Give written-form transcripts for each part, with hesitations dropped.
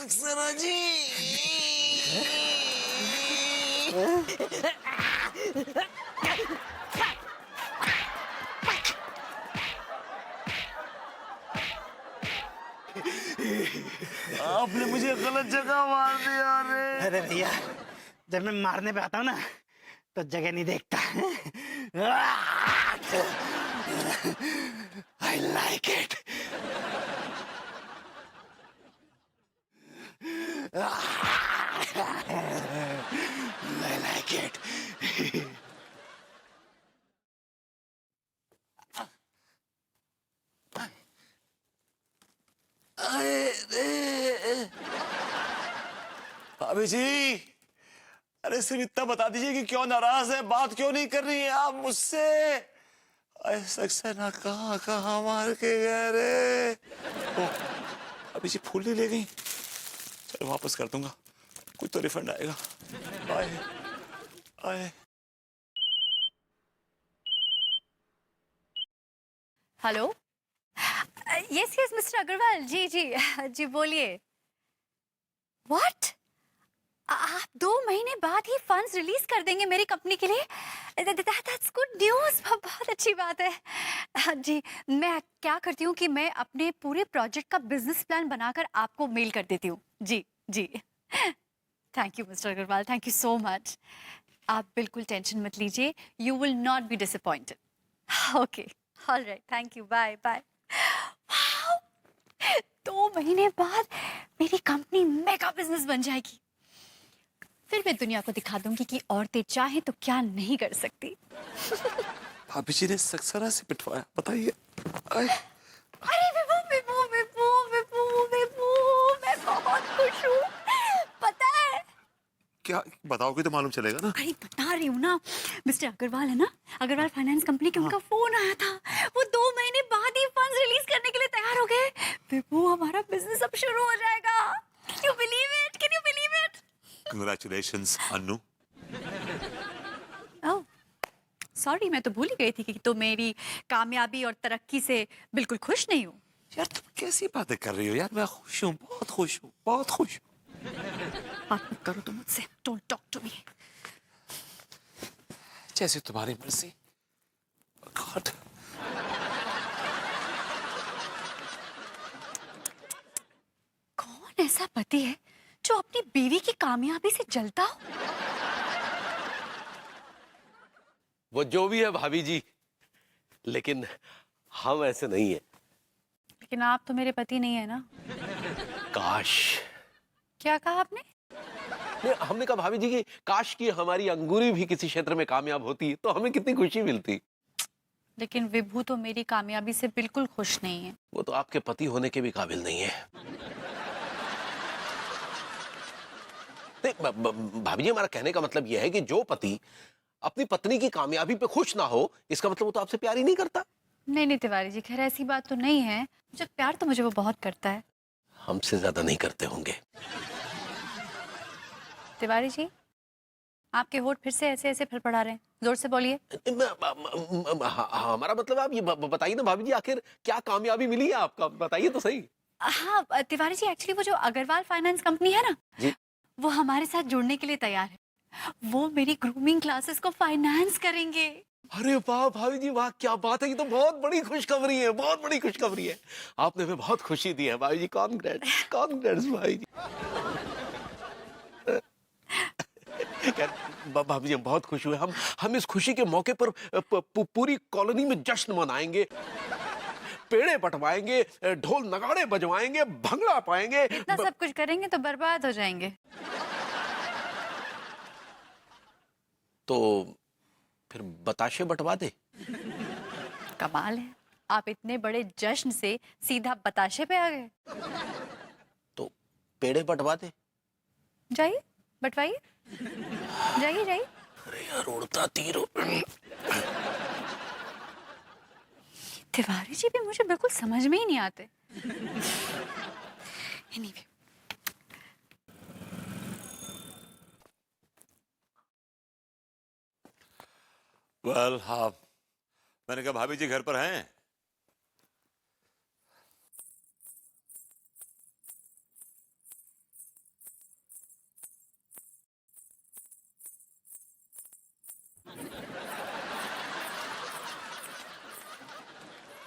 सक्सेना जी। आपने मुझे गलत जगह मार दिया रे। अरे भैया, जब मैं मारने पे आता हूँ ना तो जगह नहीं देखता। I like it. I like it. भाभी जी, अरे सिर्फ इतना बता दीजिए कि क्यों नाराज है, बात क्यों नहीं कर रही है आप मुझसे। अरे सक्सेना कहाँ कहाँ मार के गए रे। ओ, भाभी जी फूल नहीं ले गई, चलो वापस कर दूंगा, कुछ तो रिफंड आएगा। आए आए। Hello. Yes yes mister Agarwal, जी जी जी बोलिए। व्हाट? आप 2 महीने बाद ही फंड्स रिलीज कर देंगे मेरी कंपनी के लिए? दैट्स गुड न्यूज़, बहुत अच्छी बात है। जी, मैं क्या करती हूँ कि मैं अपने पूरे प्रोजेक्ट का बिजनेस प्लान बनाकर आपको मेल कर देती हूँ। जी जी। Thank you mister Agarwal, thank you so much. आप बिल्कुल टेंशन मत लीजिए, you will not be disappointed. Okay, alright, thank you, bye bye. 2 महीने बाद मेरी कंपनी मेगा बिजनेस बन जाएगी। फिर मैं दुनिया को दिखा दूंगी कि औरतें चाहें तो क्या नहीं कर सकती। भाभी जी ने सक्सेना से पिटवाया, बताइए। आए। अरे विभू विभू विभू विभू विभू, मैं बहुत खुश हूँ, पता है। क्या बताओगे तो मालूम चलेगा ना। अरे बता रही हूँ ना, मिस्टर अग्रवाल है ना, अग्रवाल फाइनेंस कंपनी के, उनका फोन आया था। वो 2 महीने बाद ही फंड्स रिलीज करने के लिए तैयार हो गए। विभू, हमारा बिजनेस अब शुरू हो जाएगा। Can you believe it, can you believe it? Congratulations Annu. Oh sorry, मैं तो भूल ही गई थी कि तुम मेरी कामयाबी और तरक्की से बिल्कुल खुश नहीं हो। यार तुम कैसी बातें कर रही हो यार, मैं खुश हूँ, बहुत खुश हूँ, बहुत खुश हूँ। बात मत करो तुम मुझसे, डोंट टॉक टू मी। जैसे तुम्हारी मर्जी। गॉड। कौन ऐसा पति है जो अपनी बीवी की कामयाबी से जलता हो? वो जो भी है भाभी जी, लेकिन हम ऐसे नहीं है। लेकिन आप तो मेरे पति नहीं है ना। काश। क्या कहा आपने? नहीं, हमने कहा भाभी जी कि काश की हमारी अंगूरी भी किसी क्षेत्र में कामयाब होती तो हमें कितनी खुशी मिलती। लेकिन विभू तो मेरी कामयाबी से बिल्कुल खुश नहीं है। वो तो आपके पति होने के भी काबिल नहीं है। नहीं, भाभी जी, हमारा कहने का मतलब यह है कि जो पति अपनी पत्नी की कामयाबी पे खुश ना हो, इसका मतलब वो तो आपसे प्यार ही नहीं करता। नहीं नहीं तिवारी जी, खैर ऐसी बात तो नहीं है। जब प्यार तो मुझे वो बहुत करता है। हमसे ज्यादा नहीं करते होंगे। तिवारी जी, आपके होठ फिर से ऐसे ऐसे फड़फड़ा रहे हैं, जोर से बोलिए। हमारा मतलब आप ये बताइए ना भाभी जी, आखिर क्या कामयाबी मिली है आपका, बताइए तो सही। हाँ तिवारी जी, एक्चुअली वो जो अग्रवाल फाइनेंस कंपनी है ना जी। वो हमारे साथ जुड़ने के लिए तैयार है। वो मेरी ग्रूमिंग क्लासेस को फाइनेंस करेंगे। अरे वाह भाभी जी, वाह क्या बात है, ये तो बहुत बड़ी खुशखबरी है, बहुत बड़ी खुशखबरी है। आपने हमें बहुत खुशी दी है भाभी जी, कॉन्ग्रेट्स कॉन्ग्रेट्स भाई जी। भाभी जी हम बहुत खुश हुए। हम इस खुशी के मौके पर पूरी कॉलोनी में जश्न मनाएंगे, पेड़े बंटवाएंगे, ढोल नगाड़े बजवाएंगे, भंगड़ा पाएंगे। इतना सब कुछ करेंगे तो बर्बाद हो जाएंगे। तो फिर बताशे बंटवा दे। कमाल है, आप इतने बड़े जश्न से सीधा बताशे पे आ गए। तो पेड़े बंटवा दे। जाइए बंटवाइए, जाइए जाइए। अरे यार उड़ता तीर। तिवारी जी भी मुझे बिल्कुल समझ में ही नहीं आते। Anyway, वेल हाँ, मैंने कहा भाभी जी घर पर हैं।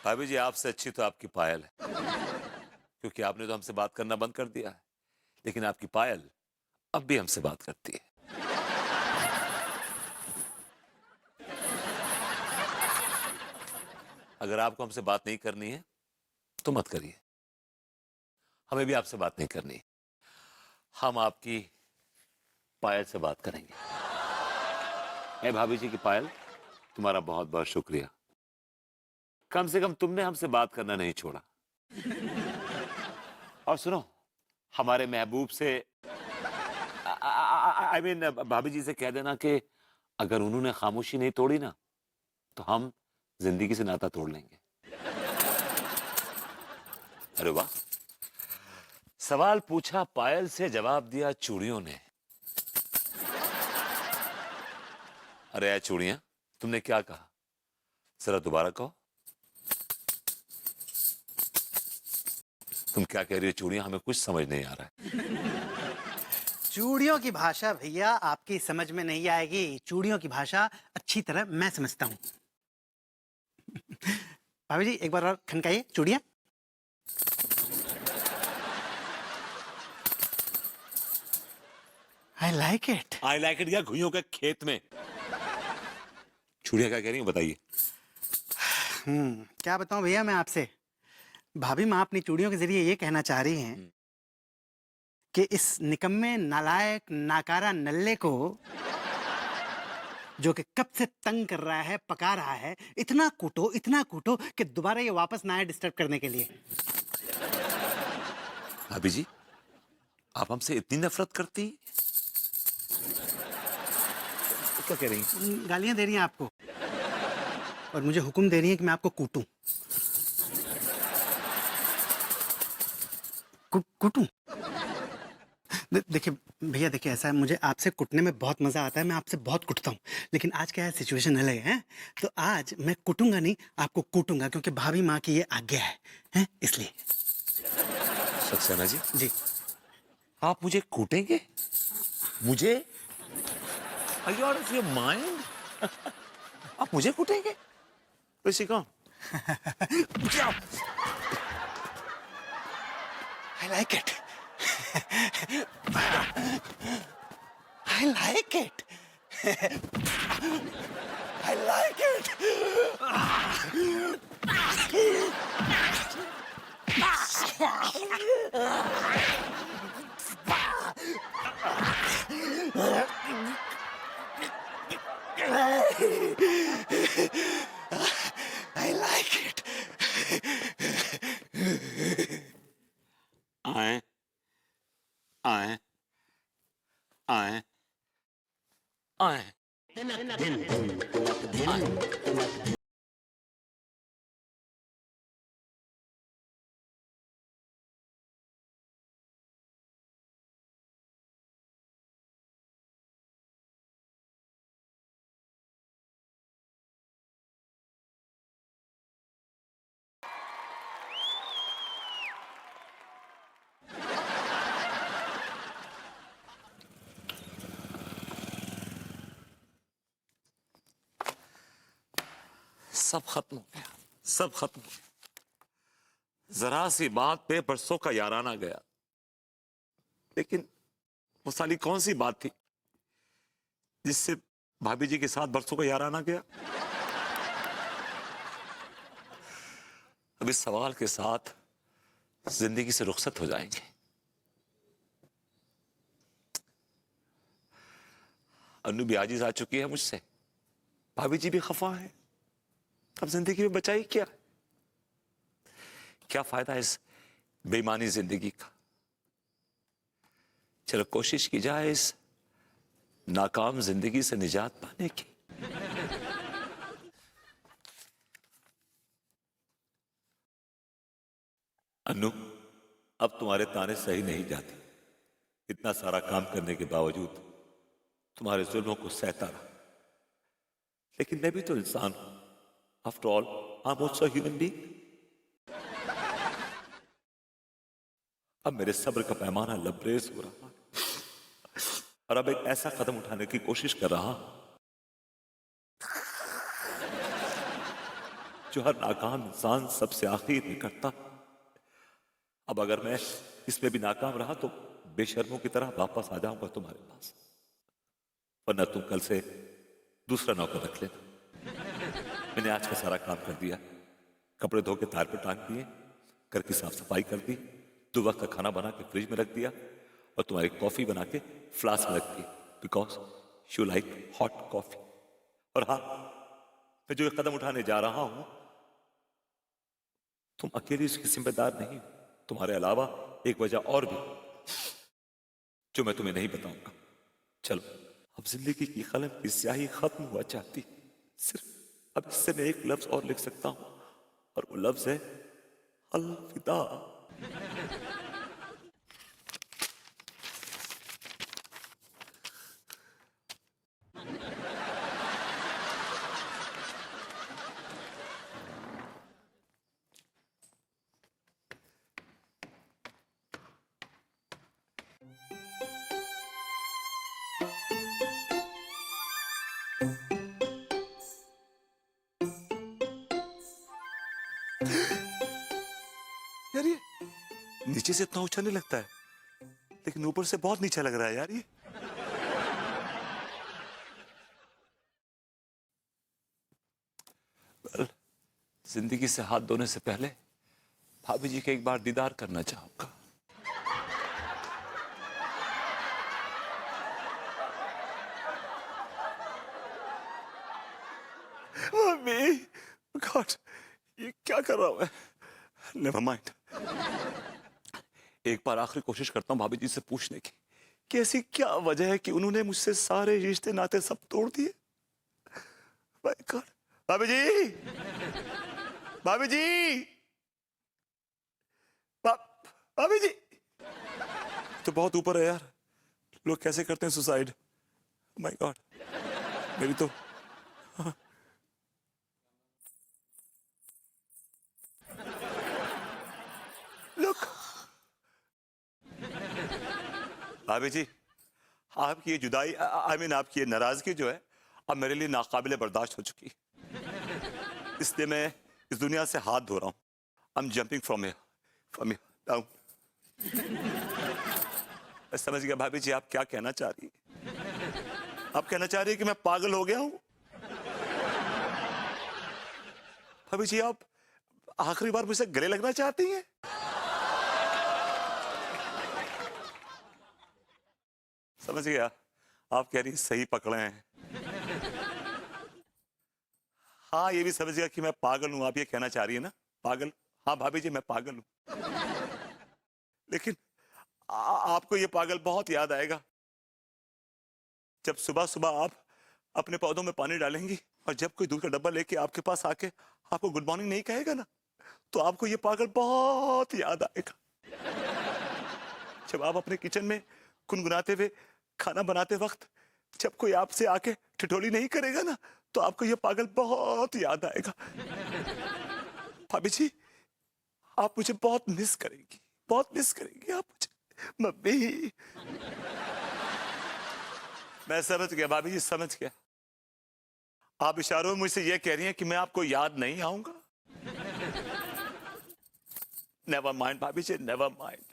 भाभी जी, आपसे अच्छी तो आपकी पायल है, क्योंकि आपने तो हमसे बात करना बंद कर दिया है, लेकिन आपकी पायल अब भी हमसे बात करती है। अगर आपको हमसे बात नहीं करनी है तो मत करिए, हमें भी आपसे बात नहीं करनी है। हम आपकी पायल से बात करेंगे। ए भाभी जी की पायल, तुम्हारा बहुत बहुत शुक्रिया। कम से कम तुमने हमसे बात करना नहीं छोड़ा। और सुनो, हमारे महबूब से आई मीन भाभी जी से कह देना कि अगर उन्होंने खामोशी नहीं तोड़ी ना तो हम जिंदगी से नाता तोड़ लेंगे। अरे वाह, सवाल पूछा पायल से, जवाब दिया चूड़ियों ने। अरे यार चूड़ियां, तुमने क्या कहा? जरा दोबारा कहो। तुम क्या कह रही हो चूड़ियां? हमें कुछ समझ नहीं आ रहा है। चूड़ियों की भाषा भैया आपकी समझ में नहीं आएगी। चूड़ियों की भाषा अच्छी तरह मैं समझता हूँ। भाभी जी एक बार और खनकाइए चूड़ियां। I like it. I like it या घुइयों के खेत में? चूड़ियां क्या कह रही हैं बताइए। क्या बताऊं भैया मैं आपसे। भाभी माँ अपनी चूड़ियों के जरिए ये कहना चाह रही हैं कि इस निकम्मे नालायक नाकारा नल्ले को, जो कि कब से तंग कर रहा है, पका रहा है, इतना कूटो कि दोबारा ये वापस ना आए डिस्टर्ब करने के लिए। भाभी जी, आप हमसे इतनी नफरत करती? क्या कह रही हैं? गालियां दे रही हैं आपको और मुझे हुक्म दे रही हैं कि मैं आपको कूटूं। कूटूं? देखिए भैया, देखिए ऐसा है, मुझे आपसे कुटने में बहुत मजा आता है, मैं आपसे बहुत कुटता हूँ, लेकिन आज क्या है, सिचुएशन अलग है। तो आज मैं कुटूंगा नहीं, आपको कूटूंगा, क्योंकि भाभी माँ की ये आज्ञा है इसलिए। सक्सेना जी, जी। आप मुझे कूटेंगे? मुझे? Are you out of your mind? आप मुझे कूटेंगे? वैसे कौन? I like it. I like it. I like it. I like it. आए आए आए आए। सब खत्म हो गया, सब खत्म हो गया। जरा सी बात पे बरसों का याराना गया, लेकिन वो साली कौन सी बात थी जिससे भाभी जी के साथ बरसों का याराना गया? अब इस सवाल के साथ जिंदगी से रुखसत हो जाएंगे। अन्नू भी आजिज आ चुकी है मुझसे, भाभी जी भी खफा है। अब जिंदगी में बचा ही क्या? क्या फायदा इस बेईमानी जिंदगी का? चलो कोशिश की जाए इस नाकाम जिंदगी से निजात पाने की। अन्नू, अब तुम्हारे ताने सही नहीं जाते। इतना सारा काम करने के बावजूद तुम्हारे जुल्मों को सहता रहा, लेकिन मैं भी तो इंसान हूं। After all I am also human being. अब मेरे सब्र का पैमाना लबरेज हो रहा है और अब एक ऐसा कदम उठाने की कोशिश कर रहा जो हर नाकाम इंसान सबसे आखिर में करता। अब अगर मैं इसमें भी नाकाम रहा तो बेशर्मों की तरह वापस आ जाऊंगा तुम्हारे पास, वरना तुम कल से दूसरा नौकर रख लेना। मैंने आज का सारा काम कर दिया, कपड़े धो के तार पर टांग दिए, घर की साफ सफाई कर दी, 2 वक्त का खाना बना के फ्रिज में रख दिया और तुम्हारी कॉफी बना के फ्लास्क में रख दी, because you like hot coffee. और हाँ, मैं जो ये कदम उठाने जा रहा हूं, तुम अकेली इसकी जिम्मेदार नहीं, तुम्हारे अलावा एक वजह और भी जो मैं तुम्हें नहीं बताऊंगा। चलो, अब जिंदगी की कलम की स्याही खत्म हुआ चाहती, सिर्फ अब इससे मैं एक लफ्ज और लिख सकता हूं, और वो लफ्ज है अलविदा। यार ये नीचे से इतना ऊंचा नहीं लगता है, लेकिन ऊपर से बहुत नीचा लग रहा है यार ये। Well, जिंदगी से हाथ धोने से पहले भाभी जी का एक बार दीदार करना चाहूंगा। मम्मी, गॉड, ये क्या कर रहा हूं मैं? Never mind. एक बार आखिरी कोशिश करता हूं भाभी जी से पूछने की कि ऐसी क्या वजह है कि उन्होंने मुझसे सारे रिश्ते नाते सब तोड़ दिए। माय गॉड, भाभी जी, भाभी जी, भाभी जी, तो बहुत ऊपर है यार, लोग कैसे करते हैं सुसाइड। माय गॉड, मेरी तो लुक, भाभी जी, आपकी ये जुदाई, आई मीन आपकी ये नाराजगी जो है, अब मेरे लिए नाकाबिले बर्दाश्त हो चुकी, इसलिए मैं इस दुनिया से हाथ धो रहा हूं। I am jumping from here down. मैं समझ गया भाभी जी, आप क्या कहना चाह रही है। आप कहना चाह रही है कि मैं पागल हो गया हूं। भाभी जी, आप आखिरी बार मुझसे गले लगना चाहती हैं। समझ गया, आप कह रही सही पकड़े हैं। हाँ, ये भी समझ गया कि मैं पागल हूं, आप ये कहना चाह रही है ना, पागल। हाँ भाभी जी, मैं पागल हूं, लेकिन आपको ये पागल बहुत याद आएगा जब सुबह सुबह आप अपने पौधों में पानी डालेंगी और जब कोई दूध का डब्बा लेके आपके पास आके आपको गुड मॉर्निंग नहीं कहेगा ना, तो आपको ये पागल बहुत याद आएगा। जब आप अपने किचन में गुनगुनाते हुए खाना बनाते वक्त जब कोई आपसे आके ठिठोली नहीं करेगा ना, तो आपको ये पागल बहुत याद आएगा। भाभी जी, आप मुझे बहुत मिस करेंगी, बहुत मिस करेंगी आप मुझे। मम्मी, मैं समझ गया भाभी जी, समझ गया। आप इशारों में मुझसे ये कह रही हैं कि मैं आपको याद नहीं आऊंगा। नेवर माइंड भाभी जी, नेवर माइंड,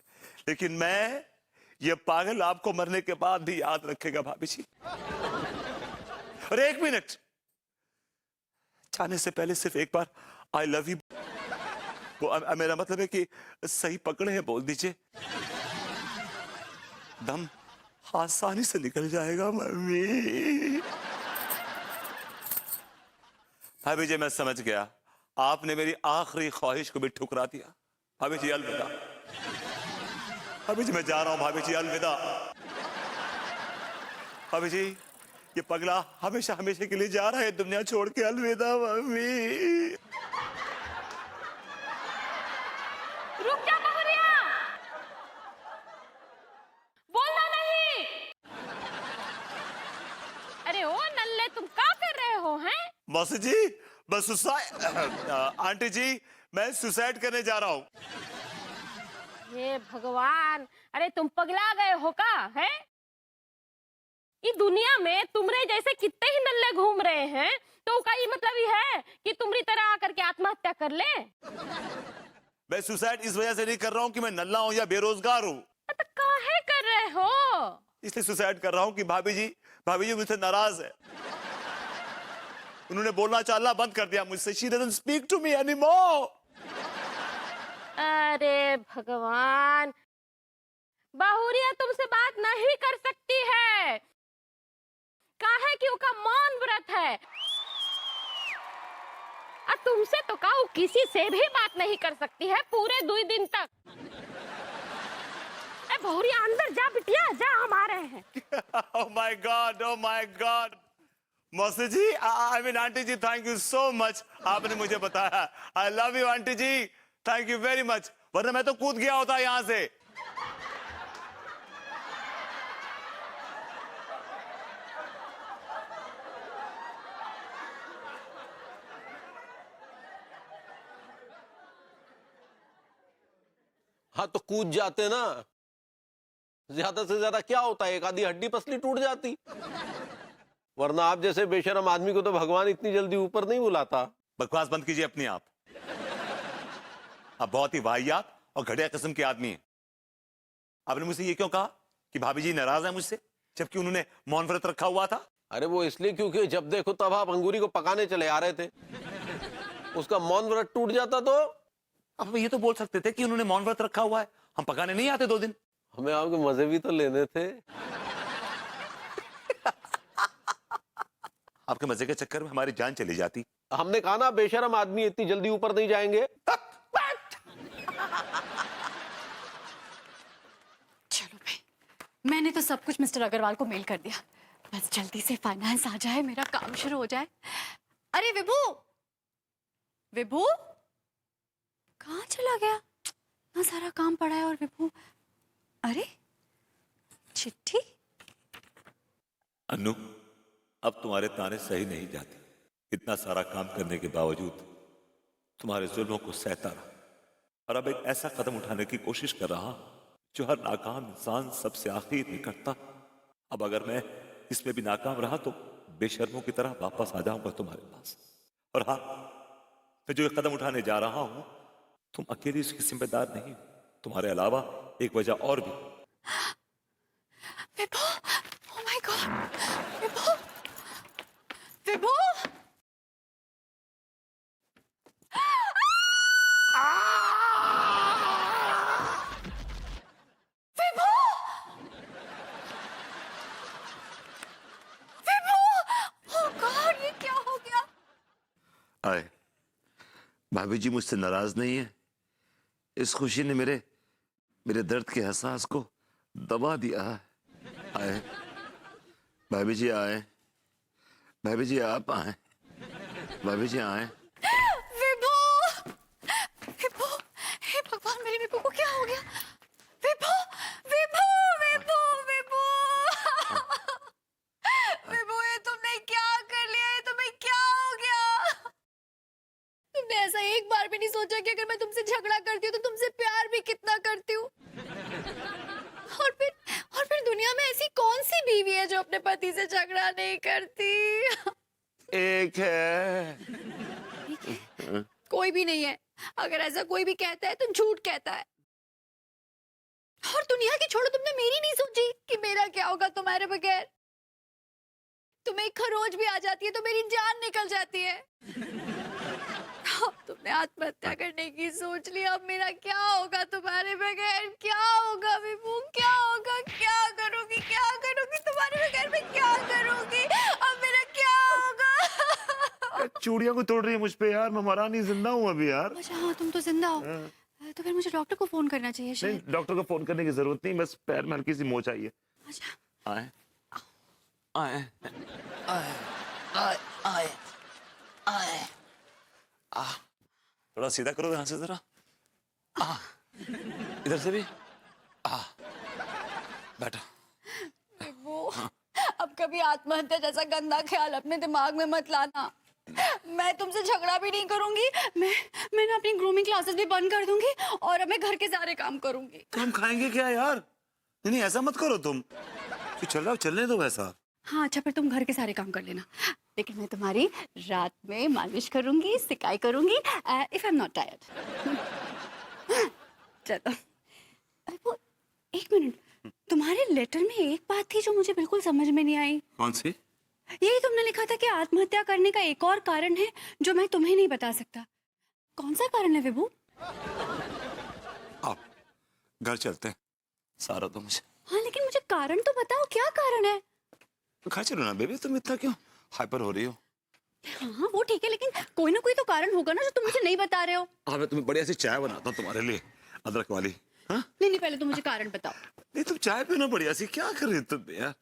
लेकिन मैं ये पागल आपको मरने के बाद भी याद रखेगा भाभी जी। और 1 मिनट जाने से पहले सिर्फ एक बार आई लव यू, वो मेरा मतलब है कि सही पकड़े हैं बोल दीजिए, दम आसानी से निकल जाएगा। मम्मी, भाभी जी, मैं समझ गया, आपने मेरी आखिरी ख्वाहिश को भी ठुकरा दिया। भाभी जी, अलविदा। भाभी जी, मैं जा रहा हूं। भाभी जी, अलविदा। भाभी जी, ये पगला हमेशा हमेशा के लिए जा रहा है दुनिया छोड़ के। अलविदा मम्मी। रुक जा बहुरिया, बोलना नहीं। अरे ओ नल्ले, तुम क्या कर रहे हो हैं? मौसी जी, बस आंटी जी, मैं सुसाइड करने जा रहा हूँ। हे भगवान, अरे तुम पगला गए हो का है? इस दुनिया में तुमरे जैसे कितने ही नल्ले घूम रहे हैं तो उसका ये मतलब ही है कि तुम्हारी तरह आकर के आत्महत्या कर ले। मैं सुसाइड इस वजह से नहीं कर रहा हूँ कि मैं नल्ला हूँ या बेरोजगार हूँ, तो काहे कर रहे हो? इसलिए सुसाइड कर रहा हूँ कि भाभी जी मुझसे नाराज है। उन्होंने बोलना चालना बंद कर दिया मुझसे। She doesn't speak to me anymore. अरे भगवान, बहुरिया तुमसे बात नहीं कर सकती है, काहे कि उसका मौन व्रत है। और तुमसे तो कहूँ किसी से भी बात नहीं कर सकती है पूरे 2 दिन तक। ए बहुरिया अंदर जा बिटिया, जा, हम आ रहे हैं। Oh my God. मौसी ji, I mean aunty ji, thank you so much, आपने मुझे बताया। I love you aunty ji, thank you very much, वरना मैं तो कूद गया होता यहाँ से। हाँ तो कूद जाते ना, ज्यादा से ज्यादा क्या होता है, एक आधी हड्डी पसली टूट जाती। वरना आप जैसे बेशरम आदमी को तो भगवान इतनी जल्दी ऊपर नहीं बुलाता। बकवास बंद कीजिए अपनी आप बहुत ही वाहियात और घटिया किस्म के आदमी हैं। आपने मुझसे ये क्यों कहा कि भाभी जी नाराज है मुझसे, जबकि उन्होंने मौन व्रत रखा हुआ था? अरे वो इसलिए क्योंकि जब देखो तब आप अंगूरी को पकाने चले आ रहे थे, उसका मौन व्रत टूट जाता तो। अब ये तो बोल सकते थे कि उन्होंने मौन व्रत रखा हुआ है, हम पकाने नहीं आते 2 दिन। हमें आपके मजे भी तो लेने थे। आपके मजे के चक्कर में हमारी जान चली जाती। हमने कहा ना बेशरम आदमी इतनी जल्दी ऊपर नहीं जाएंगे। चलो भाई, मैंने तो सब कुछ मिस्टर अग्रवाल को मेल कर दिया, बस जल्दी से फाइनेंस आ जाए, मेरा काम शुरू हो जाए। अरे विभू कहाँ चला गया? इतना सारा काम पड़ा है और विभू, अरे चिट्ठी। अनु, अब तुम्हारे ताने सही नहीं जाते। इतना सारा काम करने के बावजूद तुम्हारे जुल्मों को सहता रहा, और अब एक ऐसा कदम उठाने की कोशिश कर रहा जो हर नाकाम इंसान सबसे आखिर निकटता। अब अगर मैं इसमें भी नाकाम रहा तो बेशर्मों की तरह वापस आ जाऊंगा तुम्हारे पास। और हाँ, मैं जो एक कदम उठाने जा रहा हूं, तुम अकेली इसकी जिम्मेदार नहीं, तुम्हारे अलावा एक वजह और भी। विभू, oh my God, Vibhu, Vibhu, Vibhu, Vibhu, oh God, ये क्या हो गया? आए, भाभी जी मुझसे नाराज नहीं है। इस खुशी ने मेरे दर्द के एहसास को दबा दिया है। आए भाभी जी, आए भाभी जी, आप आए भाभी जी, आए। विभू, विभू, हे भगवान, मेरे विभू को क्या हो गया? विभू, विभू, विभू, विभू, विभू, ये तुमने क्या कर लिया? ये तुम्हें क्या हो गया? तुमने ऐसा एक बार भी नहीं सोचा कि अगर मैं तुमसे झगड़ा करती हूँ तो तुमसे प्यार भी कितना करती हूँ? और फिर दुनिया में ऐसी कौन सी बीवी है जो अपने पति से झगड़ा नहीं करती? एक है। कोई भी नहीं है। अगर ऐसा कोई भी कहता है तो झूठ कहता है। और दुनिया की छोड़ो, तुमने मेरी नहीं सोची कि मेरा क्या होगा तुम्हारे बगैर? तुम्हें एक खरोच भी आ जाती है तो मेरी जान निकल जाती है। अब तुमने आत्महत्या करने की सोच ली, अब मेरा क्या होगा तुम्हारे बगैर? क्या होगा विभू, क्या होगा? क्या करूंगी तुम्हारे बगैर? मैं क्या करूंगी? अब मेरा क्या होगा? चूड़ियों को तोड़ रही है मुझ पे यार, मैं मरा नहीं, जिंदा हूँ अभी यार। अच्छा हाँ, तुम तो जिंदा हो। तो फिर मुझे डॉक्टर को फोन करना चाहिए शायद। नहीं, डॉक्टर को फोन करने की जरूरत नहीं, बस पैर में हल्की सी मोच आई है। अच्छा, आए आए आए आए आए आए आ, थोड़ा सीधा करो यहाँ से जरा। आ, इधर से भी आ, बैठो। वो अब कभी आत्महत्या जैसा गंदा ख्याल अपने दिमाग में मत लाना। मैं तुमसे झगड़ा भी नहीं करूंगी, मैं ना अपनी ग्रूमिंग क्लासेस भी बंद कर दूंगी और अब मैं घर के सारे काम करूंगी। तो हम खाएंगे क्या यार? नहीं ऐसा मत करो तुम, जो चल रहा है चलने दो वैसा। हाँ अच्छा, फिर तुम घर के सारे काम कर लेना, लेकिन मैं तुम्हारी रात में मालिश करूंगी, सिकाई करूंगी, if I am not tired. चलो। वो एक मिनट, तुम्हारे लेटर में एक बात थी जो मुझे बिल्कुल समझ में नहीं आई। कौन सी? यही तुमने लिखा था कि आत्महत्या करने का एक और कारण है जो मैं तुम्हें नहीं बता सकता। कौन सा कारण है विभू? आप घर चलते हैं, सारा तो मुझे। हाँ लेकिन मुझे कारण तो बताओ, क्या कारण है? घर चलो ना बेबी, तुम इतना क्यों हाइपर हो रही हो? हाँ वो ठीक है, लेकिन कोई ना कोई तो कारण होगा ना जो तुम मुझे नहीं बता रहे हो। हाँ, मैं तुम्हें बढ़िया सी चाय बनाता हूँ तुम्हारे लिए, अदरक वाली। हाँ नहीं नहीं, पहले तुम मुझे कारण बताओ। नहीं, तुम चाय पीना बढ़िया सी, क्या कर रही हो तुम यार?